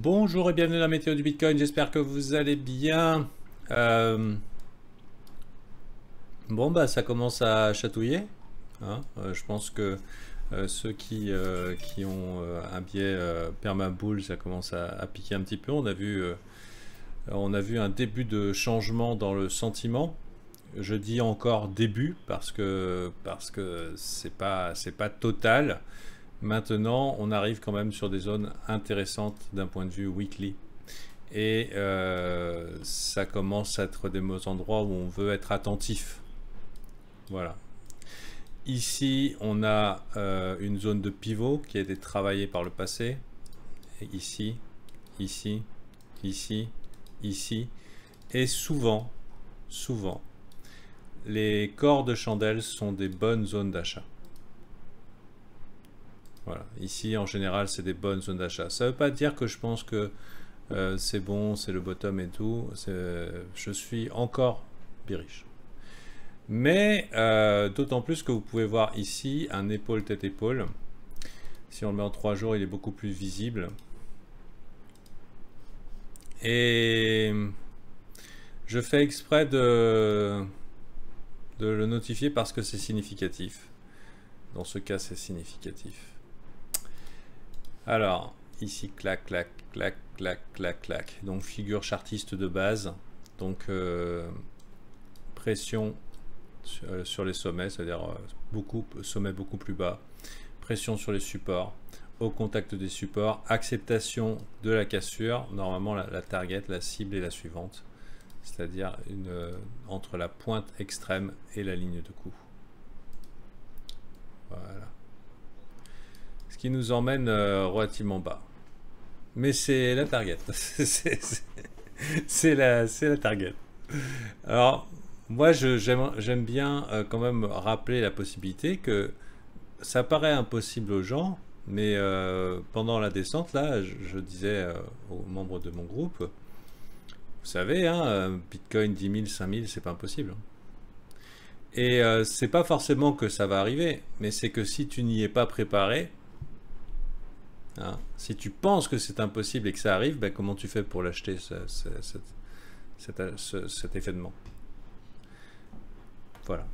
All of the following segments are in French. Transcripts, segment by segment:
Bonjour et bienvenue dans la météo du Bitcoin, j'espère que vous allez bien. Bon bah ça commence à chatouiller, hein. Je pense que ceux qui ont un biais permabull, ça commence à piquer un petit peu. On a vu un début de changement dans le sentiment. Je dis encore début parce que c'est pas total. Maintenant, on arrive quand même sur des zones intéressantes d'un point de vue weekly. Et ça commence à être des endroits où on veut être attentif. Voilà. Ici, on a une zone de pivot qui a été travaillée par le passé. Et ici, ici, ici, ici. Et souvent, les corps de chandelle sont des bonnes zones d'achat. Voilà, ici en général c'est des bonnes zones d'achat. Ça ne veut pas dire que je pense que c'est bon, c'est le bottom et tout. Je suis encore bearish. Mais d'autant plus que vous pouvez voir ici un épaule tête épaule. Si on le met en 3 jours, il est beaucoup plus visible. Et je fais exprès de le notifier parce que c'est significatif. Dans ce cas, c'est significatif. Alors, ici, clac, clac, clac, clac, clac, clac. Donc, figure chartiste de base. Donc, pression sur les sommets, c'est-à-dire sommets beaucoup plus bas. Pression sur les supports. Au contact des supports. Acceptation de la cassure. Normalement, la target, la cible est la suivante. C'est-à-dire entre la pointe extrême et la ligne de coup. Voilà. Ce qui nous emmène relativement bas. Mais c'est la target. c'est la target. Alors, moi, j'aime bien quand même rappeler la possibilité que ça paraît impossible aux gens, mais pendant la descente, là, je disais aux membres de mon groupe, vous savez, hein, Bitcoin 10 000, 5 000, c'est pas impossible. Et c'est pas forcément que ça va arriver, mais c'est que si tu n'y es pas préparé, hein, si tu penses que c'est impossible et que ça arrive, ben comment tu fais pour l'acheter cet événement? Voilà.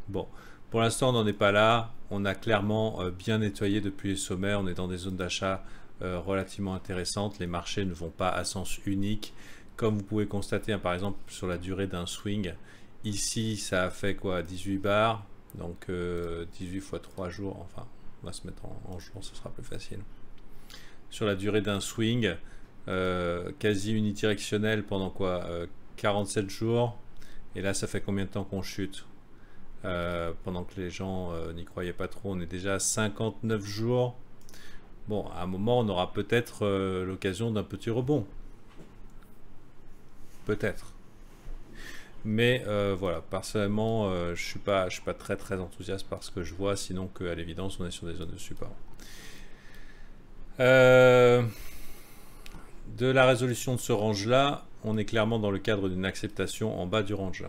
Bon, pour l'instant on n'en est pas là. On a clairement bien nettoyé depuis les sommets. On est dans des zones d'achat relativement intéressantes. Les marchés ne vont pas à sens unique. Comme vous pouvez constater, hein, par exemple sur la durée d'un swing, ici ça a fait quoi, 18 bars, donc 18 fois 3 jours, enfin on va se mettre en jours, ce sera plus facile. Sur la durée d'un swing, quasi unidirectionnel pendant quoi, 47 jours, et là ça fait combien de temps qu'on chute, pendant que les gens n'y croyaient pas trop, on est déjà à 59 jours. Bon, à un moment on aura peut-être l'occasion d'un petit rebond. Peut-être. Mais voilà, personnellement, je suis pas très enthousiaste par ce que je vois, sinon qu'à l'évidence, on est sur des zones de support. De la résolution de ce range-là, on est clairement dans le cadre d'une acceptation en bas du range.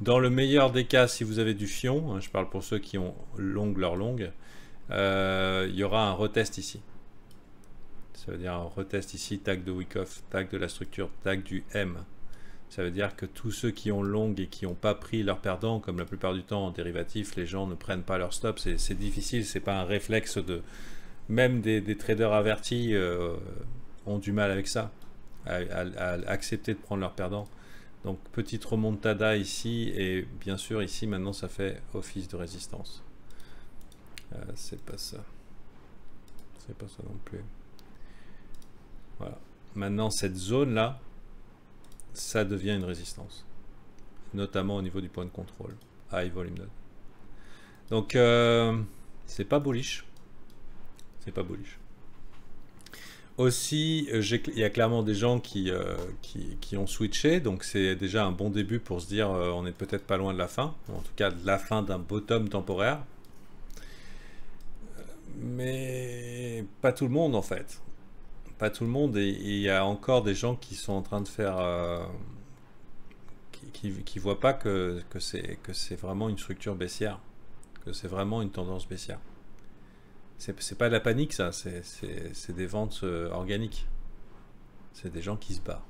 Dans le meilleur des cas, si vous avez du fion, hein, je parle pour ceux qui ont leur longue, il y aura un retest ici. Ça veut dire un retest ici, tag de Wyckoff, tag de la structure, tag du M. Ça veut dire que tous ceux qui ont long et qui n'ont pas pris leur perdant, comme la plupart du temps en dérivatif, les gens ne prennent pas leur stop. C'est difficile, c'est pas un réflexe de... Même des traders avertis ont du mal avec ça, à accepter de prendre leur perdant. Donc petite remontada ici, et bien sûr ici maintenant ça fait office de résistance. C'est pas ça. C'est pas ça non plus. Voilà. Maintenant, cette zone-là, ça devient une résistance. Notamment au niveau du point de contrôle. High volume node. Donc, c'est pas bullish. C'est pas bullish. Aussi, il y a clairement des gens qui ont switché. Donc, c'est déjà un bon début pour se dire on est peut-être pas loin de la fin. En tout cas, de la fin d'un bottom temporaire. Mais pas tout le monde, en fait. Pas tout le monde, et il y a encore des gens qui sont en train de faire qui voient pas que c'est vraiment une structure baissière, que c'est vraiment une tendance baissière. C'est pas de la panique, ça. C'est des ventes organiques. C'est des gens qui se barrent.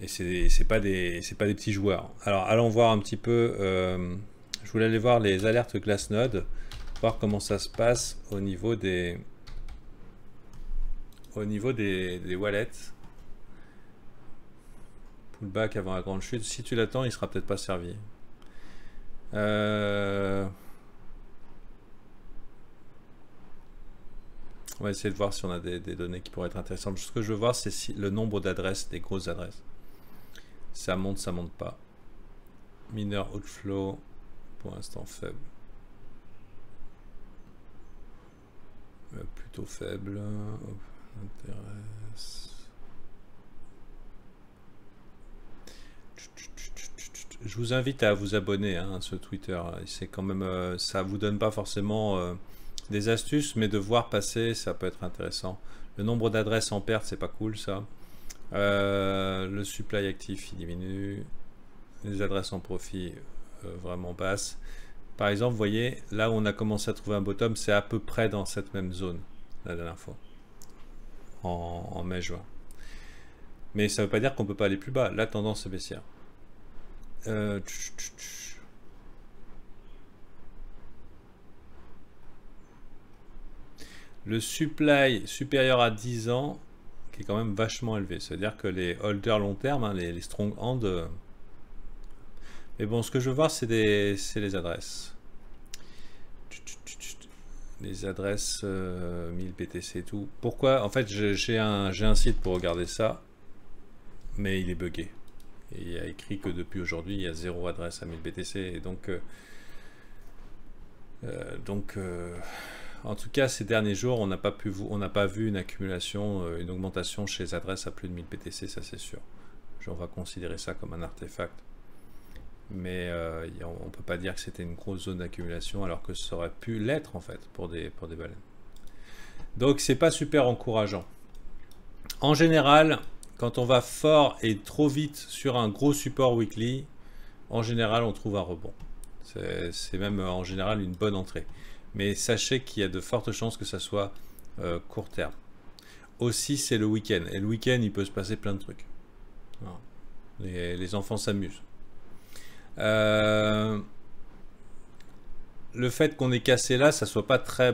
Et c'est pas des petits joueurs. Alors, allons voir un petit peu. Je voulais aller voir les alertes Glassnode, voir comment ça se passe au niveau des wallets. Pullback avant la grande chute. Si tu l'attends, il sera peut-être pas servi. On va essayer de voir si on a des données qui pourraient être intéressantes. Ce que je veux voir, c'est si le nombre d'adresses, des grosses adresses. Ça monte pas. Mineur outflow, pour l'instant faible. Plutôt faible. Intéresse. Je vous invite à vous abonner à ce Twitter. C'est quand même, ça vous donne pas forcément des astuces, mais de voir passer, ça peut être intéressant. Le nombre d'adresses en perte, c'est pas cool ça. Le supply actif, il diminue. Les adresses en profit, vraiment basses. Par exemple, vous voyez, là où on a commencé à trouver un bottom, c'est à peu près dans cette même zone, la dernière fois, en mai-juin. Mais ça ne veut pas dire qu'on ne peut pas aller plus bas. La tendance est baissière. Le supply supérieur à 10 ans, qui est quand même vachement élevé. C'est-à-dire que les holders long terme, hein, les strong hand. Mais bon, ce que je veux voir, c'est les adresses. Les adresses 1000 BTC et tout. Pourquoi? En fait, j'ai un site pour regarder ça, mais il est buggé. Et il y a écrit que depuis aujourd'hui, il y a 0 adresse à 1000 BTC. Et donc, en tout cas, ces derniers jours, on n'a pas vu une accumulation, une augmentation chez les adresses à plus de 1000 BTC, ça c'est sûr. On va considérer ça comme un artefact. Mais on ne peut pas dire que c'était une grosse zone d'accumulation alors que ça aurait pu l'être en fait pour des baleines. Donc c'est pas super encourageant. En général, quand on va fort et trop vite sur un gros support weekly, en général on trouve un rebond. C'est même en général une bonne entrée. Mais sachez qu'il y a de fortes chances que ça soit court terme. Aussi c'est le week-end. Et le week-end il peut se passer plein de trucs. Les enfants s'amusent. Le fait qu'on ait cassé là, c'est pas très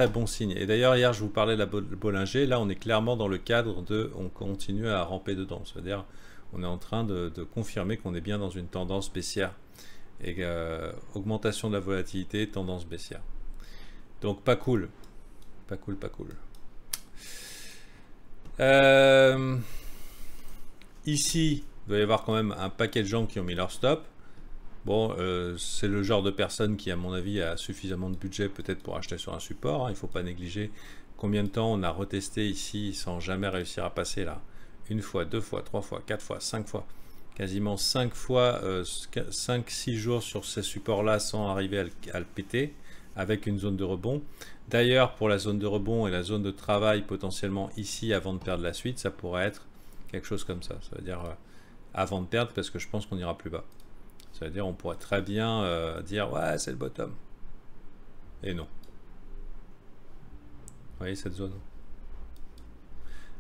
bon signe. Et d'ailleurs hier je vous parlais de la Bollinger, là on est clairement dans le cadre de, on continue à ramper dedans. C'est-à-dire on est en train de confirmer qu'on est bien dans une tendance baissière et augmentation de la volatilité, tendance baissière. Donc pas cool, pas cool, pas cool. Ici, il doit y avoir quand même un paquet de gens qui ont mis leur stop. Bon, c'est le genre de personne qui, à mon avis, a suffisamment de budget peut-être pour acheter sur un support. Hein. Il ne faut pas négliger combien de temps on a retesté ici sans jamais réussir à passer là. Une fois, deux fois, trois fois, quatre fois, 5 fois. Quasiment 5 fois, 5-6 jours sur ces supports-là sans arriver à le péter avec une zone de rebond. D'ailleurs, pour la zone de rebond et la zone de travail potentiellement ici avant de perdre la suite, ça pourrait être quelque chose comme ça. Ça veut dire avant de perdre parce que je pense qu'on ira plus bas. Ça veut dire on pourrait très bien dire ouais c'est le bottom. Et non. Vous voyez cette zone?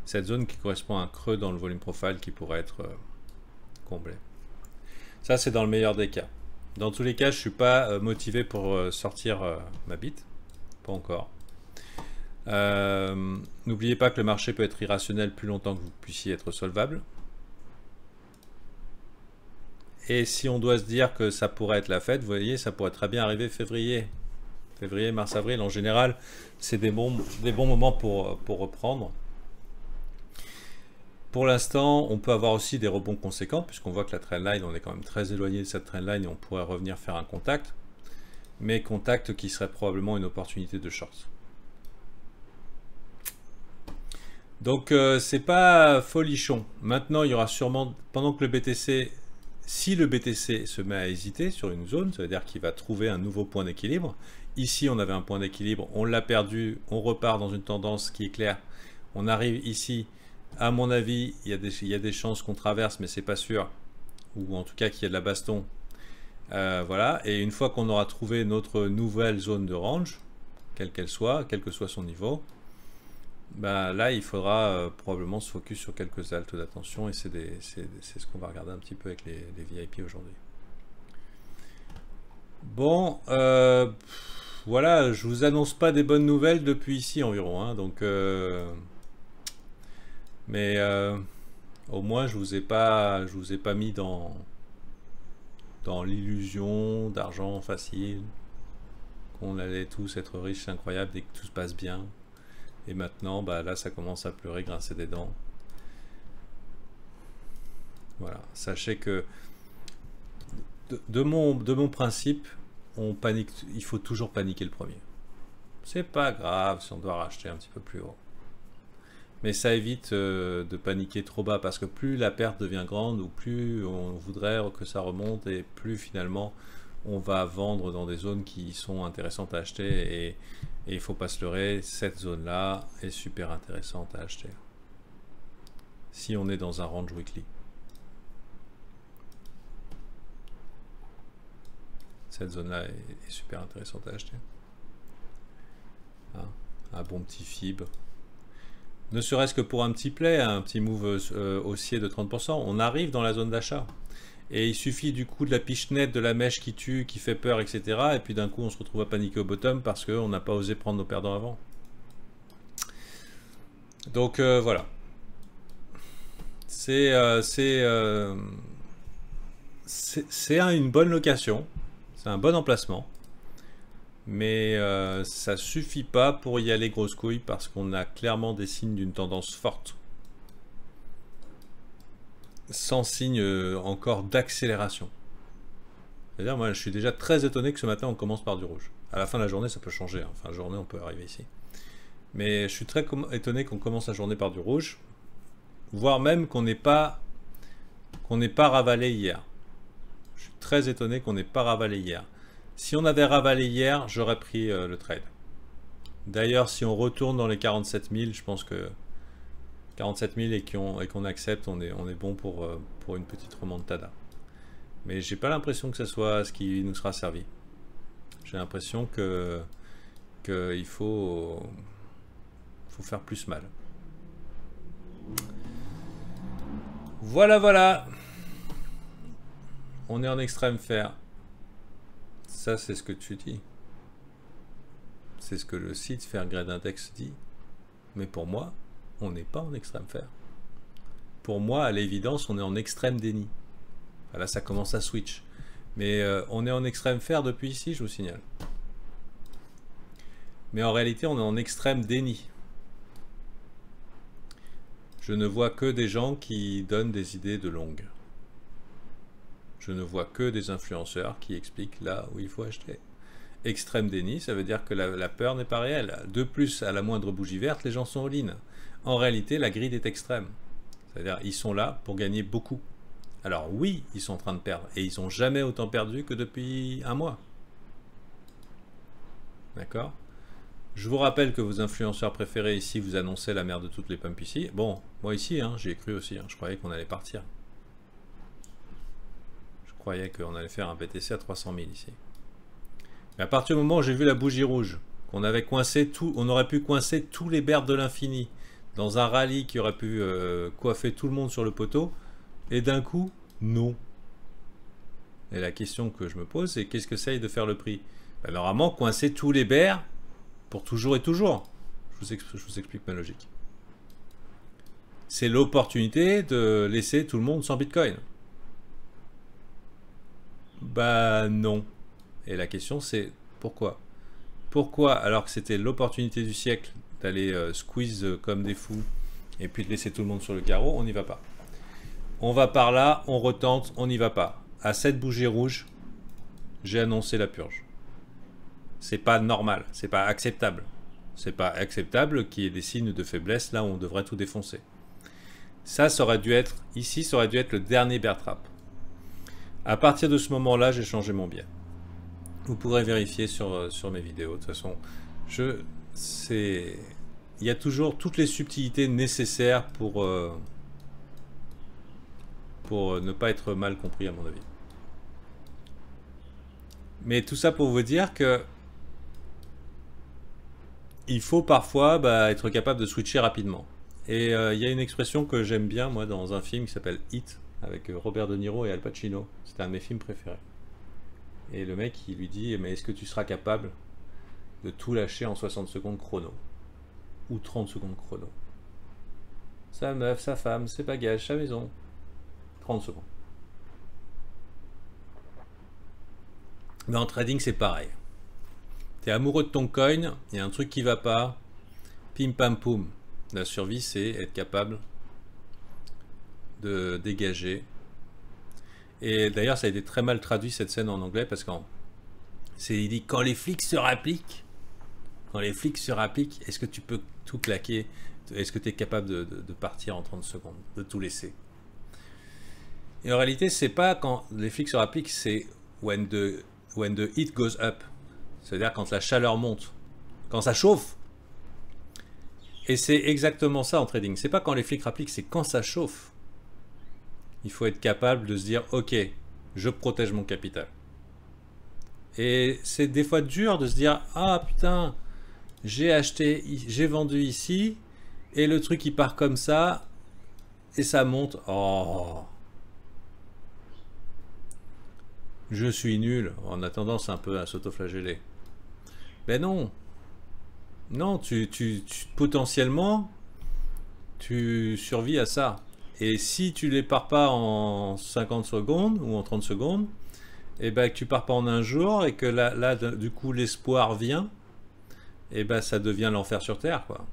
Cette zone qui correspond à un creux dans le volume profile qui pourrait être comblé. Ça c'est dans le meilleur des cas. Dans tous les cas je ne suis pas motivé pour sortir ma bite. Pas encore. N'oubliez pas que le marché peut être irrationnel plus longtemps que vous puissiez être solvable. Et si on doit se dire que ça pourrait être la fête, vous voyez, ça pourrait très bien arriver février. Février, mars, avril, en général, c'est des bons moments pour reprendre. Pour l'instant, on peut avoir aussi des rebonds conséquents, puisqu'on voit que la trendline, on est quand même très éloigné de cette trendline et on pourrait revenir faire un contact. Mais contact qui serait probablement une opportunité de short. Donc, c'est pas folichon. Maintenant, il y aura sûrement, pendant que le BTC... Si le BTC se met à hésiter sur une zone, ça veut dire qu'il va trouver un nouveau point d'équilibre. Ici, on avait un point d'équilibre, on l'a perdu, on repart dans une tendance qui est claire. On arrive ici, à mon avis, il y a des chances qu'on traverse, mais c'est pas sûr. Ou en tout cas qu'il y a de la baston. Voilà, et une fois qu'on aura trouvé notre nouvelle zone de range, quelle qu'elle soit, quel que soit son niveau, bah, là il faudra probablement se focus sur quelques haltes d'attention et c'est ce qu'on va regarder un petit peu avec les VIP aujourd'hui. Bon, voilà, je vous annonce pas des bonnes nouvelles depuis ici environ, hein, donc mais au moins je vous ai pas mis dans l'illusion d'argent facile, qu'on allait tous être riches, c'est incroyable dès que tout se passe bien. Et maintenant, bah là, ça commence à pleurer, grincer des dents. Voilà, sachez que de mon principe, on panique, il faut toujours paniquer le premier. C'est pas grave si on doit racheter un petit peu plus haut. Mais ça évite de paniquer trop bas, parce que plus la perte devient grande, ou plus on voudrait que ça remonte, et plus finalement on va vendre dans des zones qui sont intéressantes à acheter, et il ne faut pas se leurrer, cette zone-là est super intéressante à acheter. Si on est dans un range weekly. Cette zone-là est super intéressante à acheter. Hein, un bon petit fib. Ne serait-ce que pour un petit play, un petit move haussier de 30%, on arrive dans la zone d'achat. Et il suffit du coup de la pichenette, de la mèche qui tue, qui fait peur, etc. Et puis d'un coup, on se retrouve à paniquer au bottom parce qu'on n'a pas osé prendre nos perdants avant. Donc voilà. C'est une bonne location. C'est un bon emplacement. Mais ça suffit pas pour y aller grosse couille parce qu'on a clairement des signes d'une tendance forte. Sans signe encore d'accélération. C'est-à-dire, moi, je suis déjà très étonné que ce matin, on commence par du rouge. À la fin de la journée, ça peut changer. Hein. Fin de journée, on peut arriver ici. Mais je suis très étonné qu'on commence la journée par du rouge, voire même qu'on n'ait pas ravalé hier. Je suis très étonné qu'on n'ait pas ravalé hier. Si on avait ravalé hier, j'aurais pris le trade. D'ailleurs, si on retourne dans les 47 000, je pense que 47 000 et qu'on accepte, on est bon pour une petite remontada. Mais j'ai pas l'impression que ce soit ce qui nous sera servi. J'ai l'impression qu'il faut faire plus mal. Voilà, voilà. On est en extrême fer. Ça, c'est ce que tu dis. C'est ce que le site Fairgrade Index dit. Mais pour moi, on n'est pas en extrême fer. Pour moi, à l'évidence, on est en extrême déni. Là, ça commence à switch. Mais on est en extrême fer depuis ici, je vous signale. Mais en réalité, on est en extrême déni. Je ne vois que des gens qui donnent des idées de longue. Je ne vois que des influenceurs qui expliquent là où il faut acheter. Extrême déni, ça veut dire que la peur n'est pas réelle. De plus, à la moindre bougie verte, les gens sont all-in. En réalité, la grid est extrême. C'est-à-dire ils sont là pour gagner beaucoup. Alors oui, ils sont en train de perdre. Et ils n'ont jamais autant perdu que depuis un mois. D'accord ? Je vous rappelle que vos influenceurs préférés ici vous annonçaient la merde de toutes les pumps ici. Bon, moi ici, hein, j'y ai cru aussi. Hein, je croyais qu'on allait partir. Je croyais qu'on allait faire un BTC à 300 000 ici. Mais à partir du moment où j'ai vu la bougie rouge, qu'on avait coincé tout, on aurait pu coincer tous les bears de l'infini dans un rallye qui aurait pu coiffer tout le monde sur le poteau, et d'un coup, non. Et la question que je me pose, c'est qu'est-ce que ça aille de faire le prix? Ben, normalement, coincer tous les bears pour toujours et toujours. Je vous explique ma logique. C'est l'opportunité de laisser tout le monde sans Bitcoin. Bah non. Et la question c'est pourquoi? Pourquoi, alors que c'était l'opportunité du siècle d'aller squeeze comme des fous et puis de laisser tout le monde sur le carreau, on n'y va pas. On va par là, on retente, on n'y va pas. À cette bougie rouge, j'ai annoncé la purge. C'est pas normal, c'est pas acceptable. C'est pas acceptable qu'il y ait des signes de faiblesse là où on devrait tout défoncer. Ça aurait dû être, ici, ça aurait dû être le dernier bear trap. À partir de ce moment-là, j'ai changé mon biais. Vous pourrez vérifier sur mes vidéos. De toute façon, il y a toujours toutes les subtilités nécessaires pour ne pas être mal compris, à mon avis. Mais tout ça pour vous dire que il faut parfois être capable de switcher rapidement. Et il y a une expression que j'aime bien, moi, dans un film qui s'appelle Hit, avec Robert De Niro et Al Pacino. C'est un de mes films préférés. Et le mec, il lui dit, mais est-ce que tu seras capable de tout lâcher en 60 secondes chrono? Ou 30 secondes chrono? Sa meuf, sa femme, ses bagages, sa maison. 30 secondes. Mais en trading, c'est pareil. T'es amoureux de ton coin, il y a un truc qui va pas, pim pam poum. La survie, c'est être capable de dégager. Et d'ailleurs, ça a été très mal traduit cette scène en anglais parce il dit quand les flics se rappliquent, est-ce que tu peux tout claquer? Est-ce que tu es capable de partir en 30 secondes, de tout laisser? Et en réalité, c'est pas quand les flics se rappliquent, c'est when the heat goes up. C'est-à-dire quand la chaleur monte, quand ça chauffe. Et c'est exactement ça en trading. C'est pas quand les flics rappliquent, c'est quand ça chauffe. Il faut être capable de se dire, ok, je protège mon capital. Et c'est des fois dur de se dire, ah putain, j'ai acheté, j'ai vendu ici, et le truc il part comme ça, et ça monte. Oh, je suis nul. On a tendance un peu à s'autoflageller. Ben non. Non, potentiellement, tu survis à ça. Et si tu les pars pas en 50 secondes ou en 30 secondes, et ben que tu pars pas en un jour et que là du coup l'espoir vient, et ben ça devient l'enfer sur terre, quoi.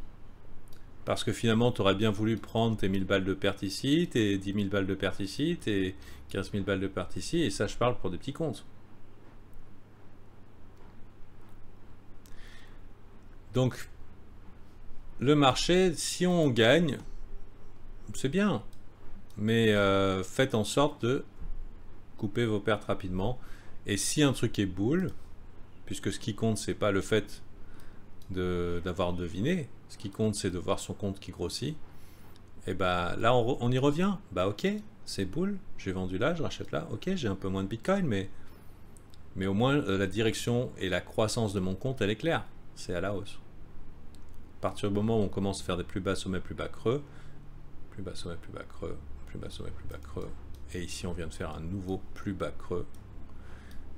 Parce que finalement tu aurais bien voulu prendre tes 1000 balles de perte ici, tes 10 000 balles de perte ici, tes 15 000 balles de perte ici, et ça je parle pour des petits comptes. Donc le marché, si on gagne, c'est bien. Mais faites en sorte de couper vos pertes rapidement. Et si un truc est boule, puisque ce qui compte, c'est pas le fait d'avoir deviné, ce qui compte, c'est de voir son compte qui grossit, et bah là, on y revient. Bah ok, c'est boule, j'ai vendu là, je rachète là, ok, j'ai un peu moins de bitcoin, mais au moins la direction et la croissance de mon compte, elle est claire, c'est à la hausse. À partir du moment où on commence à faire des plus bas sommets, plus bas creux, plus bas sommet, plus bas creux, plus bas sommet, plus bas creux. Et ici, on vient de faire un nouveau plus bas creux.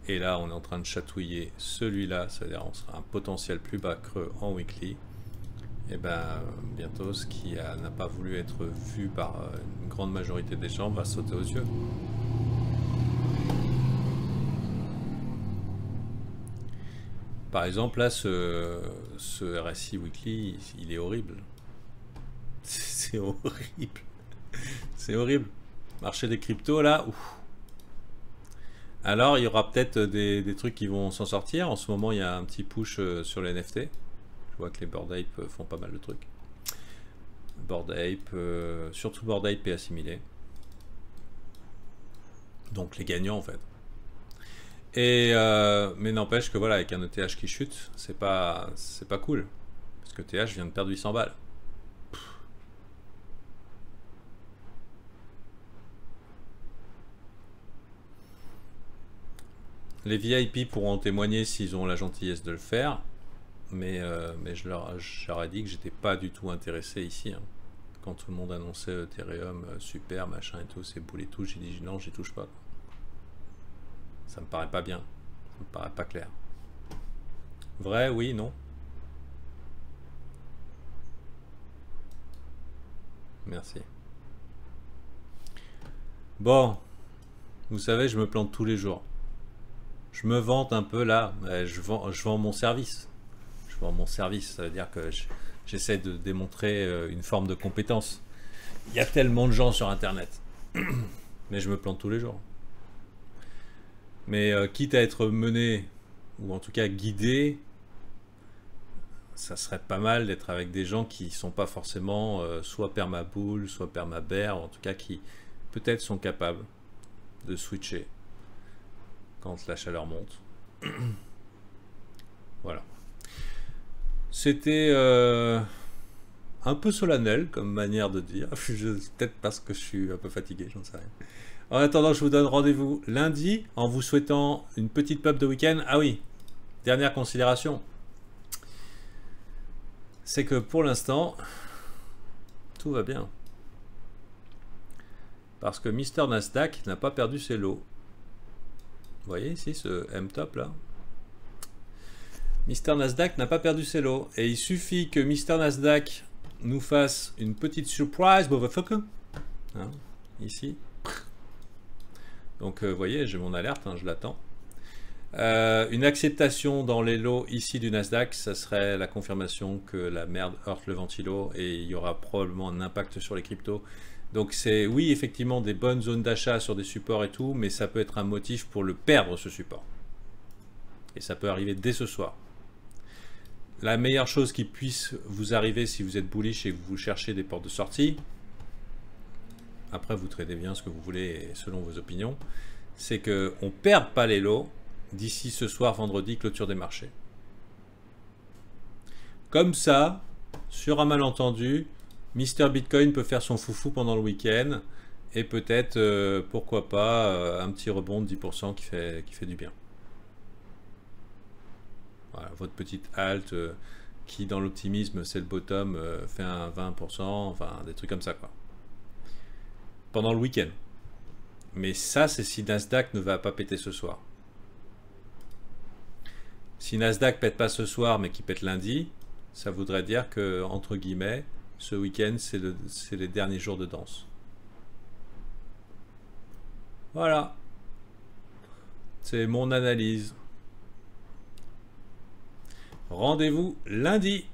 Et là, on est en train de chatouiller celui-là, c'est-à-dire on sera un potentiel plus bas creux en weekly. Et ben bientôt, ce qui n'a pas voulu être vu par une grande majorité des gens va sauter aux yeux. Par exemple, là, ce RSI weekly, il est horrible. C'est horrible. C'est horrible. Marché des cryptos, là. Ouf. Alors, il y aura peut-être des trucs qui vont s'en sortir. En ce moment, il y a un petit push sur les NFT. Je vois que les Bored Ape font pas mal de trucs. Bored Ape, surtout Bored Ape et assimilé. Donc, les gagnants, en fait. Et mais n'empêche que voilà, avec un ETH qui chute, c'est pas cool. Parce que ETH vient de perdre 800 balles. Les VIP pourront témoigner s'ils ont la gentillesse de le faire, mais je leur ai dit que j'étais pas du tout intéressé ici. Hein. Quand tout le monde annonçait Ethereum, super, machin et tout, c'est boule et tout, j'ai dit non, j'y touche pas. Ça me paraît pas bien, ça me paraît pas clair. Vrai, oui, non. Merci. Bon, vous savez, je me plante tous les jours. Je me vante un peu là, je vends mon service. Je vends mon service, ça veut dire que j'essaie de démontrer une forme de compétence. Il y a tellement de gens sur Internet. Mais je me plante tous les jours. Mais quitte à être mené, ou en tout cas guidé, ça serait pas mal d'être avec des gens qui sont pas forcément soit permabull, soit permabear, en tout cas qui peut-être sont capables de switcher quand la chaleur monte. Voilà. C'était un peu solennel comme manière de dire. Peut-être parce que je suis un peu fatigué, j'en sais rien. En attendant, je vous donne rendez-vous lundi en vous souhaitant une petite pub de week-end. Ah oui, dernière considération. c'est que pour l'instant, tout va bien. Parce que Mister Nasdaq n'a pas perdu ses lots. Vous voyez ici ce M-top là? Mister Nasdaq n'a pas perdu ses lots. Et il suffit que Mister Nasdaq nous fasse une petite surprise, motherfucker. Hein, ici. Donc vous voyez, j'ai mon alerte, hein, je l'attends. Une acceptation dans les lots ici du Nasdaq, ça serait la confirmation que la merde heurte le ventilo et il y aura probablement un impact sur les cryptos. Donc c'est, oui, effectivement, des bonnes zones d'achat sur des supports et tout, mais ça peut être un motif pour le perdre, ce support. Et ça peut arriver dès ce soir. La meilleure chose qui puisse vous arriver si vous êtes bullish et que vous cherchez des portes de sortie, après vous tradez bien ce que vous voulez selon vos opinions, c'est qu'on ne perde pas les lots d'ici ce soir, vendredi, clôture des marchés. Comme ça, sur un malentendu, Mister Bitcoin peut faire son foufou pendant le week-end et peut-être, pourquoi pas, un petit rebond de 10% qui fait du bien. Voilà, votre petite halte qui, dans l'optimisme, c'est le bottom, fait un 20%, enfin des trucs comme ça, quoi. Pendant le week-end. Mais ça, c'est si Nasdaq ne va pas péter ce soir. Si Nasdaq pète pas ce soir, mais qu'il pète lundi, ça voudrait dire que, entre guillemets, ce week-end, c'est les derniers jours de danse. Voilà. C'est mon analyse. Rendez-vous lundi.